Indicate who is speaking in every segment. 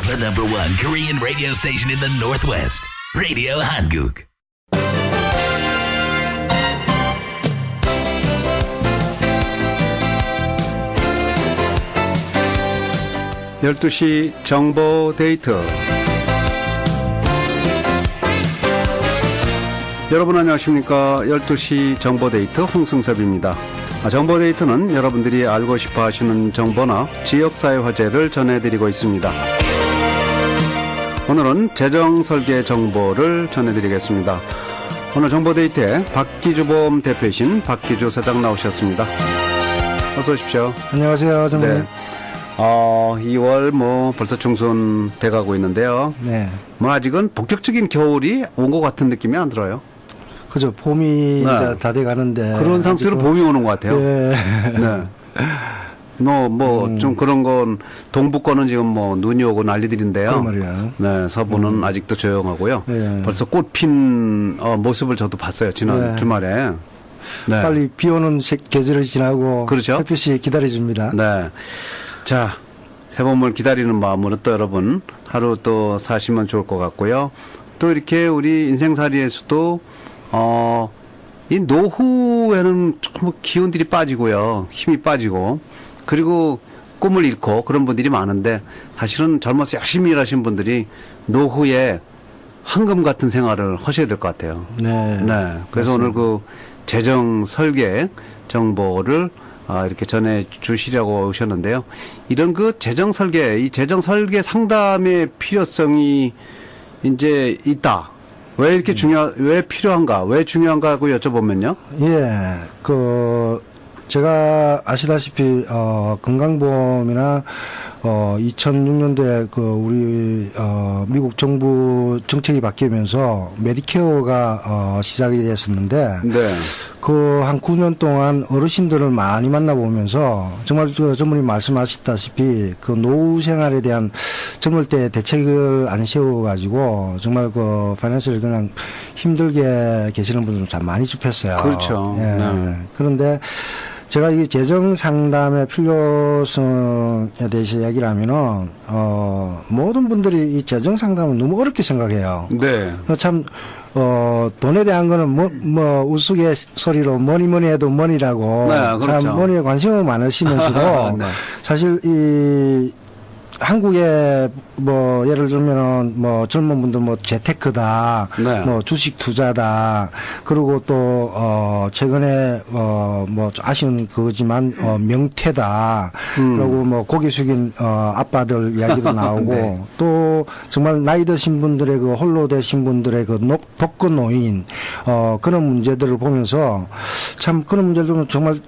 Speaker 1: The number one Korean radio station in the Northwest. Radio Hanguk.
Speaker 2: 12시 정보 데이트. 여러분 안녕하십니까. 12시 정보 데이트 홍승섭입니다. 정보 데이트는 여러분들이 알고 싶어 하시는 정보나 지역사회 화제를 전해드리고 있습니다. 오늘은 재정 설계 정보를 전해드리겠습니다. 오늘 정보 데이트에 박기주 보험 대표이신 박기주 사장 나오셨습니다. 어서 오십시오.
Speaker 3: 안녕하세요, 정님.
Speaker 2: 네. 2월 벌써 중순 돼가고 있는데요.
Speaker 3: 네.
Speaker 2: 아직은 본격적인 겨울이 온 것 같은 느낌이 안 들어요.
Speaker 3: 그죠. 봄이
Speaker 2: 네.
Speaker 3: 다 돼 가는데.
Speaker 2: 그런 상태로 봄이 오는 것 같아요.
Speaker 3: 네.
Speaker 2: 네. 좀 그런 건 동부권은 지금 눈이 오고 난리들인데요.
Speaker 3: 그 말이야.
Speaker 2: 네. 서부는 아직도 조용하고요.
Speaker 3: 네.
Speaker 2: 벌써 꽃 핀 모습을 저도 봤어요. 지난
Speaker 3: 네.
Speaker 2: 주말에. 네.
Speaker 3: 빨리 비 오는 계절을 지나고.
Speaker 2: 그렇죠.
Speaker 3: 햇빛이 기다려줍니다.
Speaker 2: 네. 자, 새봄을 기다리는 마음으로 또 여러분 하루 또 사시면 좋을 것 같고요. 또 이렇게 우리 인생살이에서도 이 노후에는 좀 기운들이 빠지고요. 힘이 빠지고 그리고 꿈을 잃고 그런 분들이 많은데 사실은 젊어서 열심히 일하신 분들이 노후에 황금 같은 생활을 하셔야 될 것 같아요.
Speaker 3: 네.
Speaker 2: 네. 그래서
Speaker 3: 맞습니다.
Speaker 2: 오늘 그 재정 설계 정보를 이렇게 전해 주시려고 오셨는데요. 이런 그 재정 설계, 이 재정 설계 상담의 필요성이 이제 있다. 왜 이렇게 왜 필요한가, 왜 중요한가 하고 여쭤보면요.
Speaker 3: 예. 제가 아시다시피, 건강보험이나, 2006년도에 우리, 미국 정부 정책이 바뀌면서 메디케어가, 시작이 됐었는데,
Speaker 2: 네.
Speaker 3: 한 9년 동안 어르신들을 많이 만나보면서 정말 전문님 말씀하셨다시피 노후 생활에 대한 젊을 때 대책을 안 세워가지고 정말 파이낸셜 그냥 힘들게 계시는 분들 참 많이 접했어요.
Speaker 2: 그렇죠.
Speaker 3: 예.
Speaker 2: 네.
Speaker 3: 그런데 제가 이 재정 상담의 필요성에 대해서 이야기를 하면은, 모든 분들이 이 재정 상담을 너무 어렵게 생각해요.
Speaker 2: 네.
Speaker 3: 참, 돈에 대한 거는 우스갯소리로 뭐니 해도 머니라고.
Speaker 2: 네, 그렇죠.
Speaker 3: 참, 머니에 관심이 많으시면서도.
Speaker 2: 네.
Speaker 3: 사실 한국에 예를 들면은 젊은 분들 재테크다,
Speaker 2: 네.
Speaker 3: 주식 투자다, 그리고 또 최근에 아시는 그거지만 명태다, 그리고 고개 숙인 아빠들 이야기도 나오고
Speaker 2: 네.
Speaker 3: 또 정말 나이 드신 분들의 홀로 되신 분들의 독거 노인 그런 문제들을 보면서 참 그런 문제들은 정말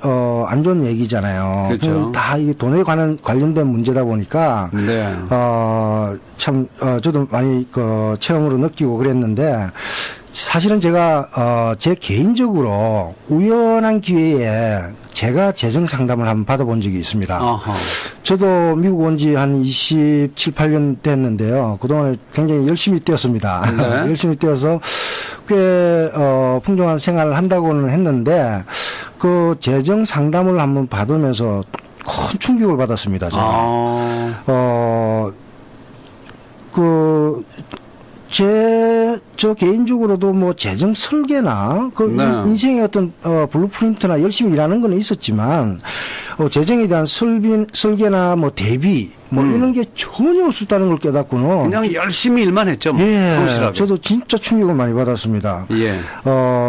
Speaker 3: 안 좋은 얘기잖아요.
Speaker 2: 그렇죠.
Speaker 3: 다 이 돈에 관련된 문제다 보니까.
Speaker 2: 네.
Speaker 3: 참, 저도 많이 체험으로 느끼고 그랬는데, 사실은 제가, 제 개인적으로 우연한 기회에 제가 재정 상담을 한번 받아본 적이 있습니다.
Speaker 2: 어허.
Speaker 3: 저도 미국 온 지 한 27, 8년 됐는데요. 그동안 굉장히 열심히 뛰었습니다.
Speaker 2: 네.
Speaker 3: 열심히 뛰어서 꽤, 풍성한 생활을 한다고는 했는데, 재정 상담을 한번 받으면서 큰 충격을 받았습니다. 제가. 저 개인적으로도 재정 설계나,
Speaker 2: 네.
Speaker 3: 인생의 어떤, 블루프린트나 열심히 일하는 건 있었지만, 재정에 대한 설계나 대비, 이런 게 전혀 없었다는 걸 깨닫고는.
Speaker 2: 그냥 열심히 일만 했죠.
Speaker 3: 예.
Speaker 2: 성실하게.
Speaker 3: 저도 진짜 충격을 많이 받았습니다.
Speaker 2: 예.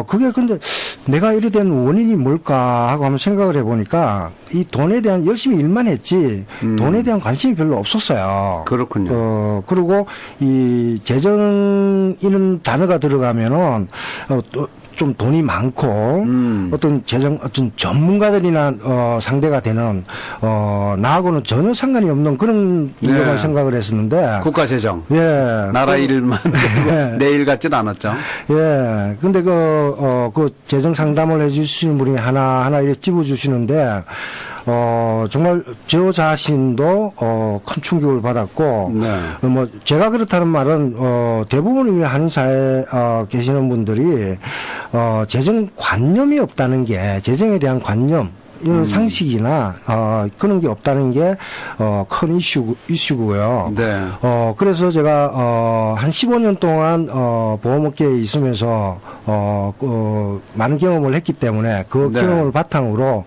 Speaker 3: 그게 근데 내가 이래 된 원인이 뭘까 하고 한번 생각을 해보니까 이 돈에 대한 열심히 일만 했지 돈에 대한 관심이 별로 없었어요.
Speaker 2: 그렇군요.
Speaker 3: 그리고 이 재정이라는 단어가 들어가면은 좀 돈이 많고 어떤 전문가들이나 상대가 되는 나하고는 전혀 상관이 없는 그런 일로만
Speaker 2: 네.
Speaker 3: 생각을 했었는데
Speaker 2: 국가 재정.
Speaker 3: 예.
Speaker 2: 나라 일만
Speaker 3: 네.
Speaker 2: 내 일 같지는 않았죠.
Speaker 3: 예. 근데 재정 상담을 해주시는 분이 하나하나 이렇게 집어주시는데, 정말 저 자신도, 큰 충격을 받았고,
Speaker 2: 네.
Speaker 3: 제가 그렇다는 말은, 대부분의 한인사에, 계시는 분들이, 재정 관념이 없다는 게, 재정에 대한 관념, 이런 상식이나 그런 게 없다는 게 큰 이슈고요.
Speaker 2: 네.
Speaker 3: 그래서 제가 한 15년 동안 보험업계에 있으면서 많은 경험을 했기 때문에 그
Speaker 2: 네.
Speaker 3: 경험을 바탕으로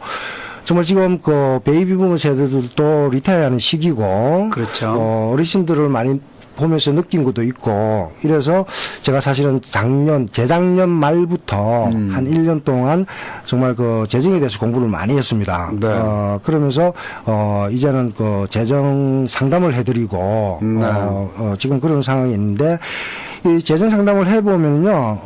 Speaker 3: 정말 지금 그 베이비부머 세대들도 리타이어하는 시기고,
Speaker 2: 그렇죠.
Speaker 3: 어르신들을 많이 보면서 느낀 것도 있고, 이래서 제가 사실은 재작년 말부터 한 1년 동안 정말 그 재정에 대해서 공부를 많이 했습니다.
Speaker 2: 네.
Speaker 3: 그러면서 이제는 그 재정 상담을 해드리고,
Speaker 2: 네.
Speaker 3: 지금 그런 상황이 있는데, 이 재정 상담을 해보면요,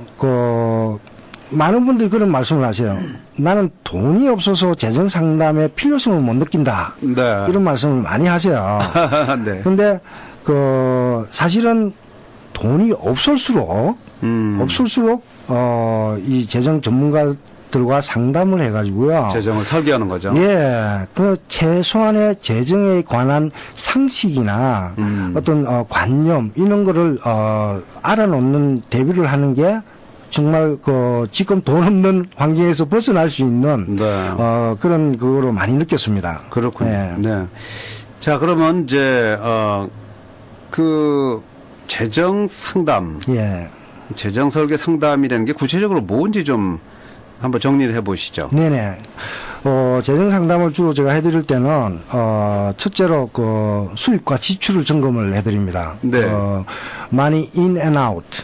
Speaker 3: 많은 분들이 그런 말씀을 하세요. 나는 돈이 없어서 재정 상담의 필요성을 못 느낀다.
Speaker 2: 네.
Speaker 3: 이런 말씀을 많이 하세요.
Speaker 2: 네.
Speaker 3: 근데 사실은 돈이 없을수록 이 재정 전문가들과 상담을 해가지고요.
Speaker 2: 재정을 설계하는 거죠.
Speaker 3: 예, 최소한의 재정에 관한 상식이나 어떤 관념 이런 거를 알아놓는 대비를 하는 게 정말 지금 돈 없는 환경에서 벗어날 수 있는
Speaker 2: 네.
Speaker 3: 그런 그거로 많이 느꼈습니다.
Speaker 2: 그렇군요.
Speaker 3: 예.
Speaker 2: 네. 자, 그러면 이제 재정 상담,
Speaker 3: 예.
Speaker 2: 재정 설계 상담이라는 게 구체적으로 뭔지 좀 한번 정리를 해보시죠.
Speaker 3: 네네. 재정 상담을 주로 제가 해드릴 때는, 첫째로 수입과 지출을 점검을 해드립니다.
Speaker 2: 네.
Speaker 3: money in and out.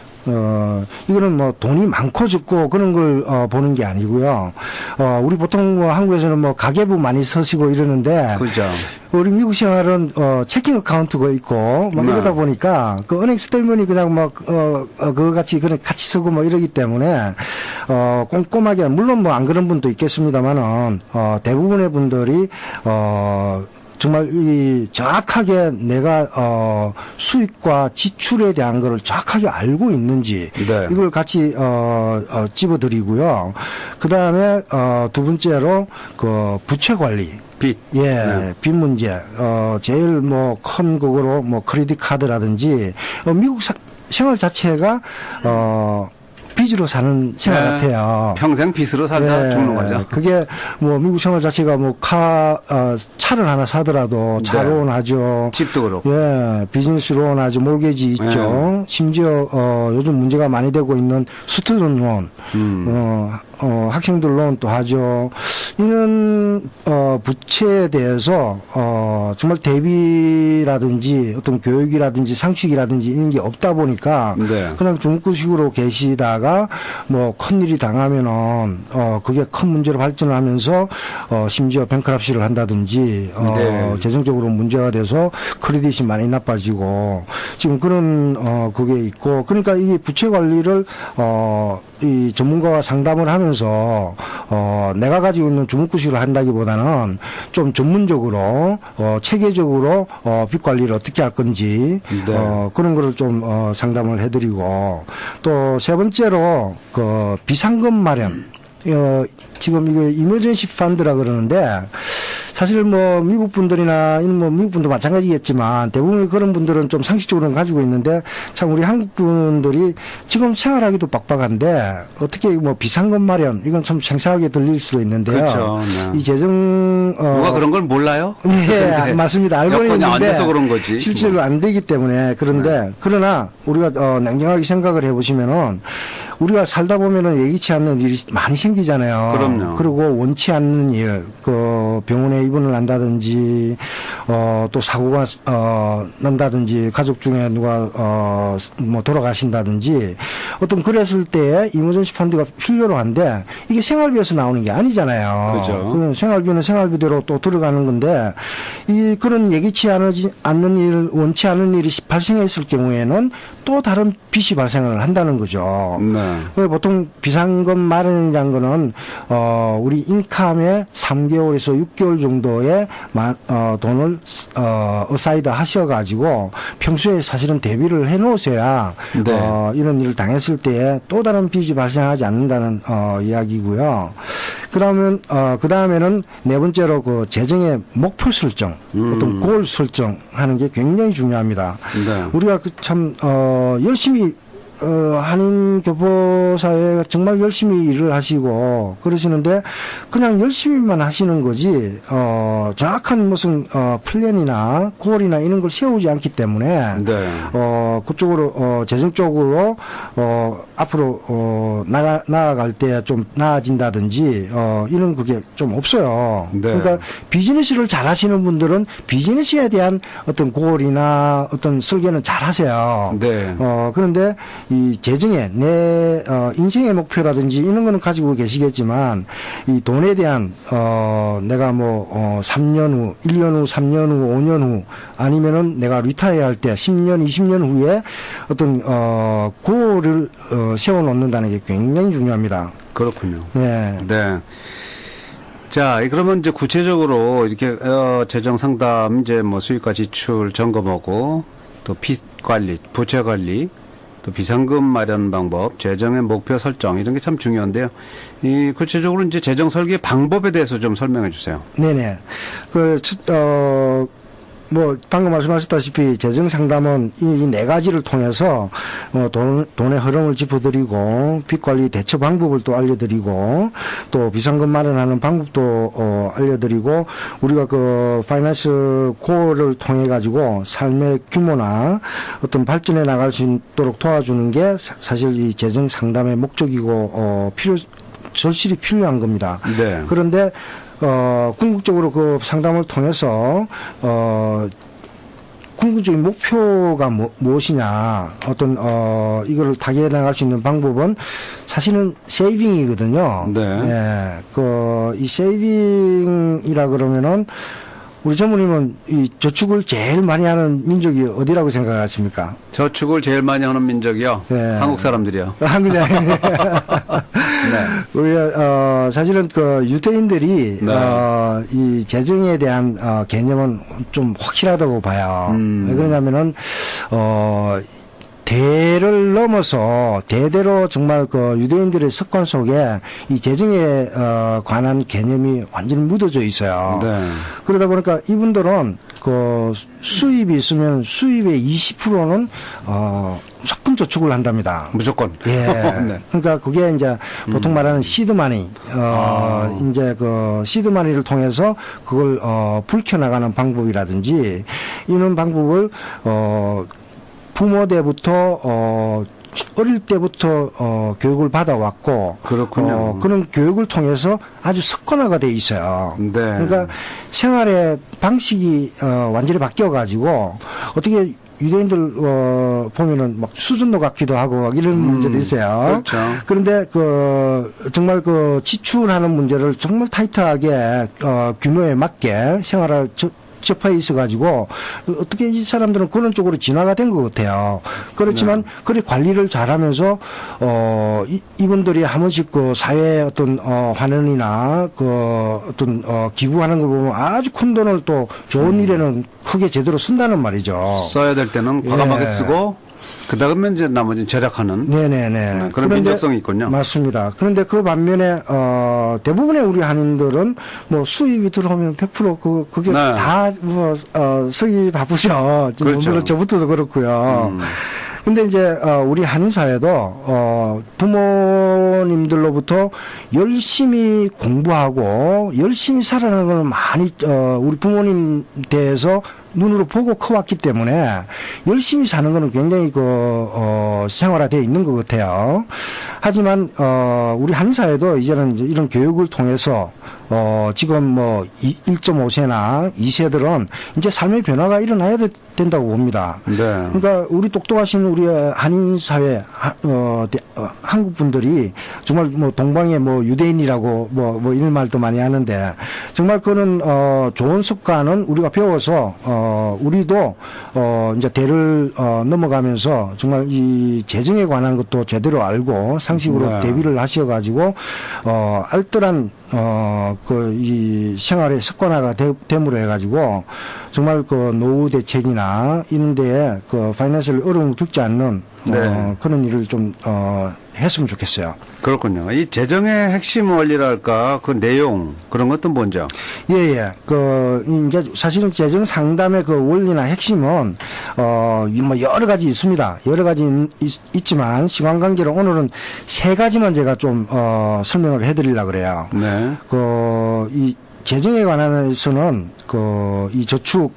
Speaker 3: 이거는 뭐 돈이 많고 적고 그런 걸 보는 게 아니고요. 우리 보통 한국에서는 가계부 많이 쓰시고 이러는데,
Speaker 2: 그죠.
Speaker 3: 우리 미국 생활은 체킹 어카운트가 있고
Speaker 2: 네.
Speaker 3: 이러다 보니까 그 은행 스테이트먼이 그냥 그거 같이 쓰고 이러기 때문에 꼼꼼하게, 물론 안 그런 분도 있겠습니다만은 대부분의 분들이 정말 정확하게 내가 수입과 지출에 대한 거를 정확하게 알고 있는지,
Speaker 2: 네.
Speaker 3: 이걸 같이 집어드리고요. 그 다음에 두 번째로 부채 관리.
Speaker 2: 빚.
Speaker 3: 예,
Speaker 2: 네.
Speaker 3: 빚 문제. 제일 큰 그거로 크레딧 카드라든지, 미국 생활 자체가 빚으로 사는 생활
Speaker 2: 네.
Speaker 3: 같아요.
Speaker 2: 평생 빚으로 살다
Speaker 3: 네,
Speaker 2: 죽는 거죠.
Speaker 3: 그게 미국 생활 자체가 차를 하나 사더라도 차
Speaker 2: 네.
Speaker 3: 론 하죠.
Speaker 2: 집도 그렇고.
Speaker 3: 예, 비즈니스 론 하죠. 몰게지 있죠.
Speaker 2: 네.
Speaker 3: 심지어 요즘 문제가 많이 되고 있는 스튜던트 론, 학생들 론도 하죠. 이런 부채에 대해서 정말 대비라든지 어떤 교육이라든지 상식이라든지 이런 게 없다 보니까
Speaker 2: 네.
Speaker 3: 그냥 중국식으로 계시다가 큰일이 당하면은 그게 큰 문제로 발전하면서 심지어 뱅크럽시를 한다든지
Speaker 2: 네.
Speaker 3: 재정적으로 문제가 돼서 크레딧이 많이 나빠지고 지금 그런 그게 있고, 그러니까 이 부채 관리를 이 전문가와 상담을 하면서 내가 가지고 있는 주먹구식을 한다기보다는 좀 전문적으로 체계적으로 빚 관리를 어떻게 할 건지
Speaker 2: 네.
Speaker 3: 그런 거를 좀 상담을 해드리고, 또 세 번째로 비상금 마련. 지금 이거 이머전시 펀드라 그러는데, 사실 미국 분들이나 미국 분도 마찬가지겠지만 대부분 그런 분들은 좀 상식적으로는 가지고 있는데, 참 우리 한국 분들이 지금 생활하기도 빡빡한데 어떻게 비상금 마련, 이건 좀 생소하게 들릴 수도 있는데요.
Speaker 2: 그렇죠. 네.
Speaker 3: 이 재정
Speaker 2: 누가 그런 걸 몰라요?
Speaker 3: 네, 맞습니다. 알고는
Speaker 2: 여건이 안
Speaker 3: 있는데
Speaker 2: 돼서 그런 거지.
Speaker 3: 실제로 안 되기 때문에. 그런데 그러나 우리가 냉정하게 생각을 해보시면은 우리가 살다 보면은 예기치 않는 일이 많이 생기잖아요.
Speaker 2: 그럼요.
Speaker 3: 그리고 원치 않는 일, 병원에 입원을 한다든지, 또 사고가, 난다든지, 가족 중에 누가, 돌아가신다든지, 어떤 그랬을 때 이머전시 펀드가 필요로 한데, 이게 생활비에서 나오는 게 아니잖아요.
Speaker 2: 그죠.
Speaker 3: 그 생활비는 생활비대로 또 들어가는 건데, 그런 예기치 않는 일, 원치 않은 일이 발생했을 경우에는 또 다른 빚이 발생을 한다는 거죠.
Speaker 2: 네.
Speaker 3: 보통 비상금 마련이라는 거는 우리 인컴의 3개월에서 6개월 정도의 돈을 어사이드 하셔가지고 평소에 사실은 대비를 해놓으셔야
Speaker 2: 네.
Speaker 3: 이런 일을 당했을 때에 또 다른 빚이 발생하지 않는다는 이야기고요. 그러면 그 다음에는 네 번째로 재정의 목표 설정, 어떤 골 설정하는 게 굉장히 중요합니다.
Speaker 2: 네.
Speaker 3: 우리가 참 열심히 한인 교포사회가 정말 열심히 일을 하시고 그러시는데 그냥 열심히만 하시는 거지, 정확한 무슨, 플랜이나 골이나 이런 걸 세우지 않기 때문에,
Speaker 2: 네.
Speaker 3: 그쪽으로, 재정 쪽으로, 앞으로, 나아갈 때 좀 나아진다든지, 이런 그게 좀 없어요.
Speaker 2: 네.
Speaker 3: 그러니까 비즈니스를 잘 하시는 분들은 비즈니스에 대한 어떤 골이나 어떤 설계는 잘 하세요.
Speaker 2: 네.
Speaker 3: 그런데 이 재정에 내 인생의 목표라든지 이런 거는 가지고 계시겠지만 이 돈에 대한 내가 뭐 3년 후, 1년 후, 3년 후, 5년 후 아니면은 내가 리타이어 할 때 10년, 20년 후에 어떤 고를 세워 놓는다는 게 굉장히 중요합니다.
Speaker 2: 그렇군요.
Speaker 3: 네.
Speaker 2: 네. 자, 그러면 이제 구체적으로 이렇게 재정 상담, 이제 뭐 수익과 지출 점검하고 또 빚 관리, 부채 관리, 또 비상금 마련 방법, 재정의 목표 설정 이런 게 참 중요한데요. 이 구체적으로 이제 재정 설계 방법에 대해서 좀 설명해 주세요.
Speaker 3: 네네. 뭐 방금 말씀하셨다시피 재정 상담은 이 네 가지를 통해서 돈의 흐름을 짚어드리고 빚 관리 대처 방법을 또 알려드리고 또 비상금 마련하는 방법도 알려드리고 우리가 그 파이낸셜 고를 통해 가지고 삶의 규모나 어떤 발전해 나갈 수 있도록 도와주는 게 사실 이 재정 상담의 목적이고 절실히 필요한 겁니다.
Speaker 2: 네.
Speaker 3: 그런데 궁극적으로 그 상담을 통해서, 궁극적인 목표가 무엇이냐, 어떤, 이거를 타개해 나갈 수 있는 방법은 사실은 세이빙이거든요.
Speaker 2: 네.
Speaker 3: 예, 이 세이빙이라 그러면은, 우리 전무님은 이 저축을 제일 많이 하는 민족이 어디라고 생각하십니까?
Speaker 2: 저축을 제일 많이 하는 민족이요.
Speaker 3: 네.
Speaker 2: 한국 사람들이요.
Speaker 3: 한국에.
Speaker 2: 네.
Speaker 3: 우리가, 사실은 그 유대인들이,
Speaker 2: 네.
Speaker 3: 이 재정에 대한, 개념은 좀 확실하다고 봐요. 왜 그러냐면은, 대를 넘어서 대대로 정말 그 유대인들의 습관 속에 이 재정에 관한 개념이 완전히 묻어져 있어요.
Speaker 2: 네.
Speaker 3: 그러다 보니까 이분들은 그 수입이 있으면 수입의 20%는 무조건 저축을 한답니다.
Speaker 2: 무조건.
Speaker 3: 예.
Speaker 2: 네.
Speaker 3: 그러니까 그게 이제 보통 말하는 시드마니, 이제 그 시드마니를 통해서 그걸 불켜나가는 방법이라든지 이런 방법을 부모 때부터 어릴 때부터 교육을 받아왔고
Speaker 2: 그렇군요.
Speaker 3: 그런 교육을 통해서 아주 습관화가 돼 있어요.
Speaker 2: 네.
Speaker 3: 그러니까 생활의 방식이 완전히 바뀌어 가지고 어떻게 유대인들 보면은 막 수준도 같기도 하고 막 이런 문제도 있어요.
Speaker 2: 그렇죠.
Speaker 3: 그런데 정말 지출하는 문제를 정말 타이트하게 규모에 맞게 생활을 접해 있어가지고 어떻게 이 사람들은 그런 쪽으로 진화가 된 것 같아요. 그렇지만 그래 관리를 잘하면서 이분들이 한 번씩 그 사회 어떤 환원이나 어떤 기부하는 걸 보면 아주 큰 돈을 또 좋은 일에는 크게 제대로 쓴다는 말이죠.
Speaker 2: 써야 될 때는 과감하게 쓰고 그다음에 이제 나머지는 절약하는.
Speaker 3: 네네네.
Speaker 2: 그런 민족성이 있군요.
Speaker 3: 맞습니다. 그런데 그 반면에 대부분의 우리 한인들은 뭐 수입이 들어오면 100% 그게
Speaker 2: 네.
Speaker 3: 다 쓰기 바쁘죠.
Speaker 2: 그렇죠.
Speaker 3: 물론 저부터도 그렇고요. 근데 이제 우리 한인 사회도 부모님들로부터 열심히 공부하고 열심히 살아가는 걸 많이 우리 부모님 대해서 눈으로 보고 커왔기 때문에 열심히 사는 거는 굉장히 생활화되어 있는 것 같아요. 하지만 우리 한인 사회도 이제는 이런 교육을 통해서 지금 뭐 1.5세나 2세들은 이제 삶의 변화가 일어나야 된다고 봅니다.
Speaker 2: 네.
Speaker 3: 그러니까 우리 똑똑하신 우리 한인 사회 한국 분들이 정말 뭐 동방의 뭐 유대인이라고 뭐 이런 말도 많이 하는데 정말 그런 좋은 습관은 우리가 배워서 우리도 이제 대를 넘어가면서 정말 이 재정에 관한 것도 제대로 알고 상식으로
Speaker 2: 네.
Speaker 3: 대비를 하셔가지고 알뜰한 이 생활의 습관화가 됨으로 해가지고 정말 노후 대책이나 이런 데에 파이낸셜 어려움을 겪지 않는
Speaker 2: 네.
Speaker 3: 그런 일을 좀 했으면 좋겠어요.
Speaker 2: 그렇군요. 이 재정의 핵심 원리랄까 그 내용 그런 것도 먼저.
Speaker 3: 예. 이제 사실은 재정 상담의 그 원리나 핵심은 뭐 여러 가지 있습니다. 여러 가지 있지만 시간 관계로 오늘은 세 가지만 제가 좀 설명을 해드리려고 그래요.
Speaker 2: 네.
Speaker 3: 이 재정에 관해서는 이 저축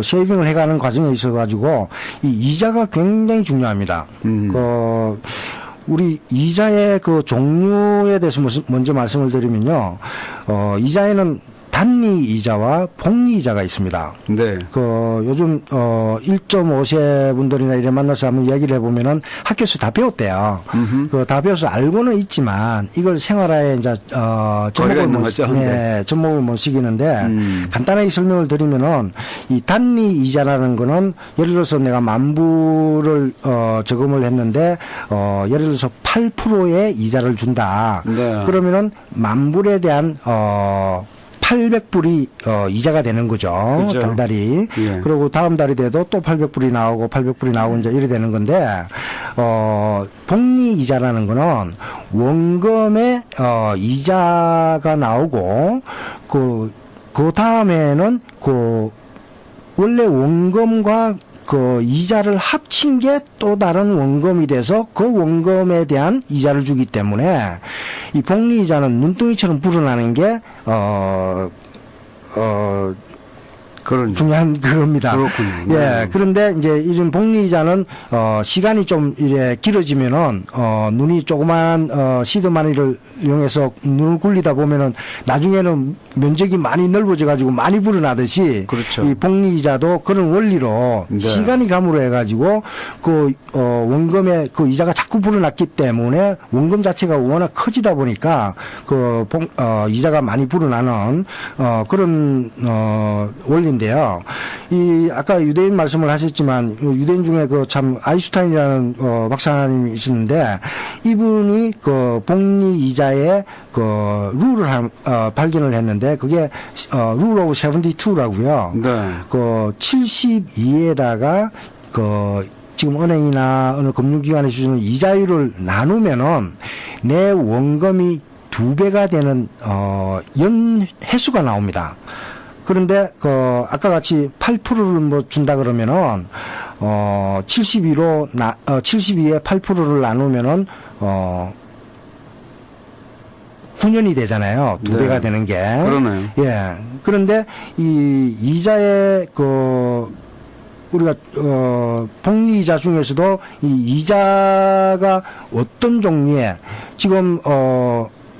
Speaker 3: 세이빙을 해가는 과정에 있어가지고 이 이자가 굉장히 중요합니다. 우리 이자의 그 종류에 대해서 먼저 말씀을 드리면요, 이자에는 단위 이자와 복리 이자가 있습니다.
Speaker 2: 네.
Speaker 3: 요즘 1.5세 분들이나 이래 만나서 한번 이야기를 해보면은 학교에서 다 배웠대요. 다 배워서 알고는 있지만 이걸 생활화에 이제 접목을 못 시키는데 간단하게 설명을 드리면은 이 단위 이자라는 거는 예를 들어서 내가 10,000불을 저금을 했는데 예를 들어서 8%의 이자를 준다.
Speaker 2: 네.
Speaker 3: 그러면은 10,000불에 대한 800불이 이자가 되는 거죠.
Speaker 2: 그렇죠.
Speaker 3: 달달이.
Speaker 2: 예.
Speaker 3: 그리고 다음 달이 돼도 또 800불이 나오고 800불이 나오고 이제 이래 되는 건데 복리 이자라는 거는 원금의 이자가 나오고 그 다음에는 원래 원금과 그 이자를 합친 게 또 다른 원금이 돼서 그 원금에 대한 이자를 주기 때문에 이 복리 이자는 눈덩이처럼 불어나는 게 중요한 그겁니다.
Speaker 2: 그렇군요.
Speaker 3: 예. 그런데 이제 이런 복리 이자는 시간이 좀 이래 길어지면은 눈이 조그만 시드마니를 이용해서 눈을 굴리다 보면은 나중에는 면적이 많이 넓어져 가지고 많이 불어나듯이
Speaker 2: 그렇죠.
Speaker 3: 이 복리 이자도 그런 원리로
Speaker 2: 네.
Speaker 3: 시간이 감으로 해 가지고 원금의 그 이자가 자꾸 불어났기 때문에 원금 자체가 워낙 커지다 보니까 이자가 많이 불어나는 그런 원리 인데요. 아까 유대인 말씀을 하셨지만 유대인 중에 참 아인슈타인이라는 박사님이 있었는데 이분이 복리 이자의 룰을 발견을 했는데 그게 룰 오브 72라고요.
Speaker 2: 네.
Speaker 3: 72에다가 지금 은행이나 어느 금융기관에 주는 이자율을 나누면은 내 원금이 2배가 되는 연 횟수가 나옵니다. 그런데 아까 같이 8%를 뭐 준다 그러면은 72에 8%를 나누면은 9년이 되잖아요. 2배가
Speaker 2: 네.
Speaker 3: 되는 게.
Speaker 2: 그러네요.
Speaker 3: 예. 그런데 이 이자의 우리가 복리 이자 중에서도 이 이자가 어떤 종류의 지금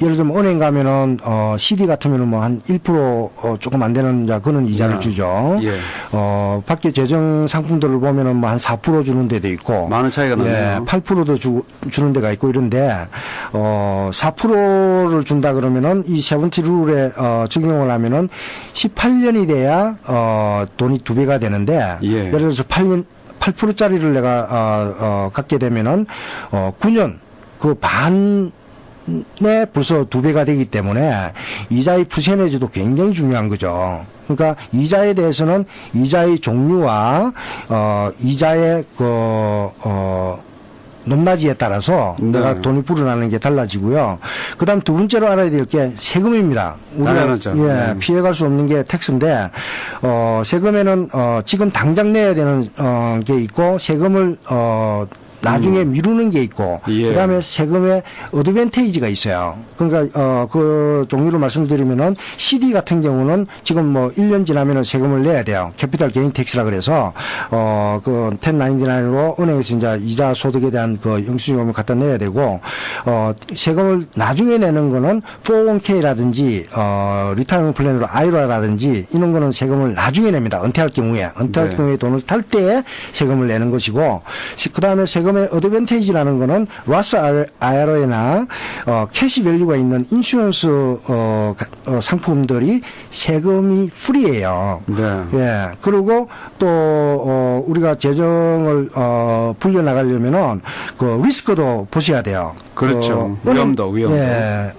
Speaker 3: 예를 들면 은행 가면은 CD 같으면은 뭐 한 1% 조금 안 되는 그런 이자를 주죠.
Speaker 2: 예.
Speaker 3: 밖에 재정 상품들을 보면은 뭐 한 4% 주는 데도 있고
Speaker 2: 많은 차이가 나네요.
Speaker 3: 예, 8%도 주는 데가 있고 이런데 4%를 준다 그러면은 이 세븐티 룰에 적용을 하면은 18년이 돼야 돈이 2배가 되는데
Speaker 2: 예.
Speaker 3: 예를 들어서 8%짜리를 내가 갖게 되면은 9년 네, 벌써 2배가 되기 때문에 이자의 퍼센티지도 굉장히 중요한 거죠. 그러니까 이자에 대해서는 이자의 종류와 이자의 높낮이에 따라서
Speaker 2: 네.
Speaker 3: 내가 돈이 불어나는 게 달라지고요. 그다음 두 번째로 알아야 될 게 세금입니다.
Speaker 2: 당연하죠.
Speaker 3: 네. 피해갈 수 없는 게 텍스인데 세금에는 지금 당장 내야 되는 게 있고 세금을 나중에 미루는 게 있고
Speaker 2: 예.
Speaker 3: 그다음에 세금의 어드밴테이지가 있어요. 그러니까 그 종류를 말씀드리면은 CD 같은 경우는 지금 뭐 1년 지나면은 세금을 내야 돼요. 캐피탈 게인 텍스라 그래서 1099로 은행에서 이제 이자 소득에 대한 영수증을 갖다 내야 되고 세금을 나중에 내는 거는 401k라든지 리타이어먼트 플랜으로 IRA라든지 이런 거는 세금을 나중에 냅니다. 은퇴할 경우에
Speaker 2: 네.
Speaker 3: 돈을 탈 때에 세금을 내는 것이고 그다음에 세금의 어드밴테이지라는 거는 로스 IRA나 캐시 밸류가 있는 인슈런스 상품들이 세금이 프리예요.
Speaker 2: 네.
Speaker 3: 예. 그리고 또 우리가 재정을 불려 나가려면은 그 리스크도 보셔야 돼요.
Speaker 2: 그렇죠.
Speaker 3: 그
Speaker 2: 위험도.
Speaker 3: 예,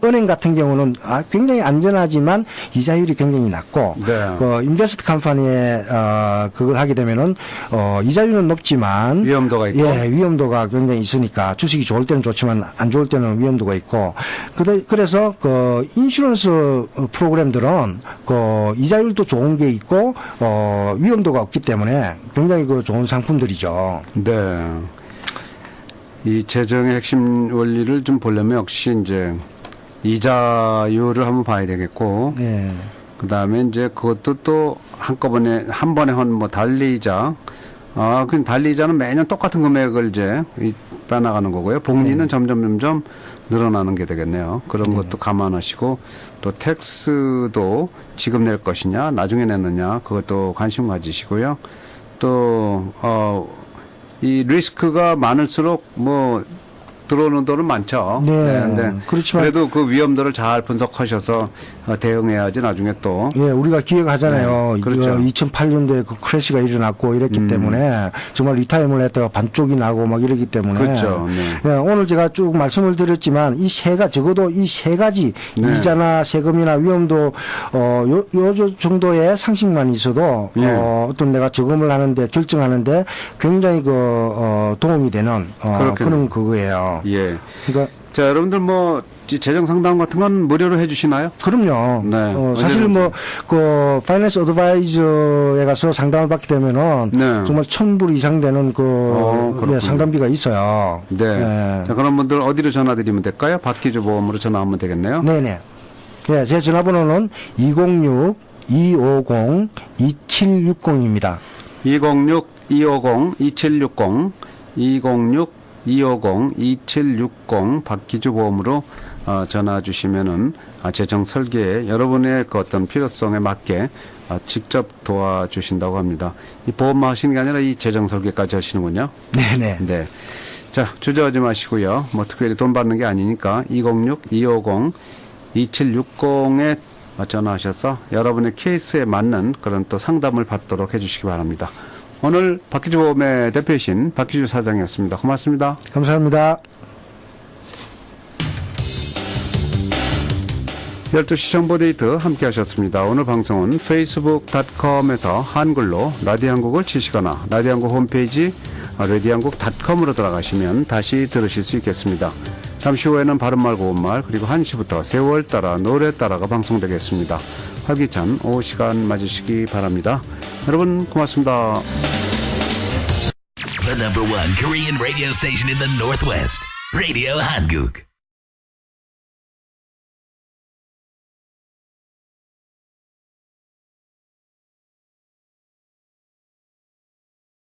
Speaker 3: 은행 같은 경우는 굉장히 안전하지만 이자율이 굉장히 낮고
Speaker 2: 네.
Speaker 3: 그 인베스트 컴퍼니에 그걸 하게 되면은 이자율은 높지만
Speaker 2: 위험도가 있고.
Speaker 3: 예, 위험도가 굉장히 있으니까 주식이 좋을 때는 좋지만 안 좋을 때는 위험도가 있고 그래서 그 인슈런스 프로그램들은 그 이자율도 좋은 게 있고 위험도가 없기 때문에 굉장히 그 좋은 상품들이죠.
Speaker 2: 네. 이 재정의 핵심 원리를 좀 보려면 역시 이제 이자율을 한번 봐야 되겠고,
Speaker 3: 예.
Speaker 2: 그 다음에 이제 그것도 또 한꺼번에, 한 번에 한 뭐 달리이자, 그 달리이자는 매년 똑같은 금액을 이제 빼나가는 거고요. 복리는 점점 늘어나는 게 되겠네요. 그런 것도 감안하시고, 또 텍스도 지금 낼 것이냐, 나중에 내느냐, 그것도 관심 가지시고요. 또, 이 리스크가 많을수록 뭐 들어오는 돈은 많죠.
Speaker 3: 네.
Speaker 2: 근데
Speaker 3: 그렇지만
Speaker 2: 그래도 그 위험도를 잘 분석하셔서 대응해야지 나중에 또.
Speaker 3: 예, 우리가 기억하잖아요.
Speaker 2: 네, 그렇죠.
Speaker 3: 2008년도에 그 크래시가 일어났고 이랬기 때문에 정말 리타임을 했다가 반쪽이 나고 막 이러기 때문에.
Speaker 2: 그렇죠. 네.
Speaker 3: 예, 오늘 제가 쭉 말씀을 드렸지만 적어도 이 세 가지
Speaker 2: 네.
Speaker 3: 이자나 세금이나 위험도 요 정도의 상식만 있어도
Speaker 2: 예.
Speaker 3: 어떤 내가 저금을 하는데 결정하는데 굉장히 도움이 되는 그런 그거예요.
Speaker 2: 예.
Speaker 3: 그러니까
Speaker 2: 자, 여러분들 뭐 재정 상담 같은 건 무료로 해주시나요?
Speaker 3: 그럼요.
Speaker 2: 네.
Speaker 3: 사실 그 파이낸스 어드바이저에 가서 상담을 받게 되면은
Speaker 2: 네.
Speaker 3: 정말 1,000불 이상 되는
Speaker 2: 그렇군요.
Speaker 3: 상담비가 있어요.
Speaker 2: 네. 자, 그런 분들 어디로 전화드리면 될까요? 박기주 보험으로 전화하면 되겠네요.
Speaker 3: 네네. 네, 제 전화번호는 206-250-2760입니다.
Speaker 2: 206-250-2760, 206-250-2760 박기주 보험으로 전화 주시면은 재정 설계에 여러분의 그 어떤 필요성에 맞게 직접 도와주신다고 합니다. 이 보험만 하시는 게 아니라 이 재정 설계까지 하시는군요.
Speaker 3: 네네.
Speaker 2: 네. 자, 주저하지 마시고요. 뭐 특별히 돈 받는 게 아니니까 206-250-2760에 전화하셔서 여러분의 케이스에 맞는 그런 또 상담을 받도록 해주시기 바랍니다. 오늘 박기주 보험의 대표이신 박기주 사장이었습니다. 고맙습니다.
Speaker 3: 감사합니다.
Speaker 2: 12시 정보데이트 함께 하셨습니다. 오늘 방송은 facebook.com에서 한글로 라디오 한국을 치시거나 라디오 한국 홈페이지 radio한국.com으로 들어가시면 다시 들으실 수 있겠습니다. 잠시 후에는 바른말 고운말 그리고 1시부터 세월 따라 노래 따라가 방송되겠습니다. 활기찬 오후 시간 맞으시기 바랍니다. 여러분 고맙습니다.
Speaker 1: The #1 Korean radio station in the Northwest, Radio Hanguk.